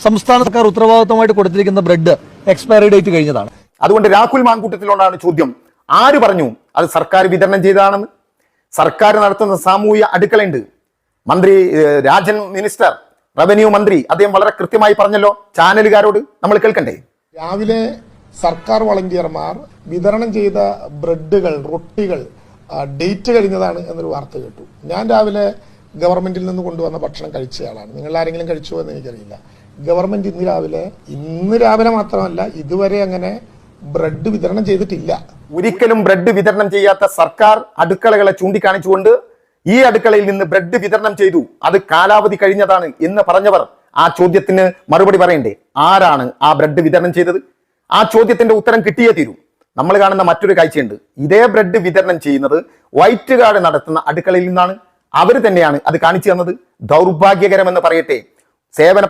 സംസ്ഥാന സർക്കാർ ഉത്തരവാദിത്തമായിട്ട് കൊടുത്തിരിക്കുന്ന ബ്രെഡ് എക്സ്പയറി ഡേറ്റ് കഴിഞ്ഞതാണ്. അതുകൊണ്ട് രാഹുൽ മാങ്കൂട്ടത്തിലോടാണ് ചോദ്യം. ആര് പറഞ്ഞു അത് സർക്കാർ വിതരണം ചെയ്തതാണെന്ന്? സർക്കാർ നടത്തുന്ന സാമൂഹ്യ അടുക്കളയുണ്ട്. മന്ത്രി രാജൻ മിനിസ്റ്റർ, റവന്യൂ മന്ത്രി, അദ്ദേഹം വളരെ കൃത്യമായി പറഞ്ഞല്ലോ ചാനലുകാരോട്. നമ്മൾ കേൾക്കണ്ടേ? രാവിലെ സർക്കാർ വളണ്ടിയർമാർ വിതരണം ചെയ്ത ബ്രെഡുകൾ, റൊട്ടികൾ ഡേറ്റ് കഴിഞ്ഞതാണ് എന്നൊരു വാർത്ത കേട്ടു. ഞാൻ രാവിലെ ഗവൺമെന്റിൽ നിന്ന് കൊണ്ടുവന്ന ഭക്ഷണം കഴിച്ചയാളാണ്. നിങ്ങൾ ആരെങ്കിലും കഴിച്ചോ എന്ന് എനിക്കറിയില്ല. ഗവൺമെന്റ് ഇന്ന് രാവിലെ മാത്രമല്ല, ഇതുവരെ അങ്ങനെ ബ്രെഡ് വിതരണം ചെയ്തിട്ടില്ല. ഒരിക്കലും ബ്രെഡ് വിതരണം ചെയ്യാത്ത സർക്കാർ അടുക്കളകളെ ചൂണ്ടിക്കാണിച്ചുകൊണ്ട് ഈ അടുക്കളയിൽ നിന്ന് ബ്രെഡ് വിതരണം ചെയ്തു, അത് കാലാവധി കഴിഞ്ഞതാണ് എന്ന് പറഞ്ഞവർ ആ ചോദ്യത്തിന് മറുപടി പറയണ്ടേ? ആരാണ് ആ ബ്രെഡ് വിതരണം ചെയ്തത്? ആ ചോദ്യത്തിന്റെ ഉത്തരം കിട്ടിയേ തീരൂ. നമ്മൾ കാണുന്ന മറ്റൊരു കാഴ്ചയുണ്ട്. ഇതേ ബ്രെഡ് വിതരണം ചെയ്യുന്നത് വൈറ്റ് കാർഡ് നടത്തുന്ന അടുക്കളയിൽ നിന്നാണ്. അവർ തന്നെയാണ് അത് കാണിച്ചു തന്നത്. ദൗർഭാഗ്യകരമെന്ന് പറയട്ടെ. സേവന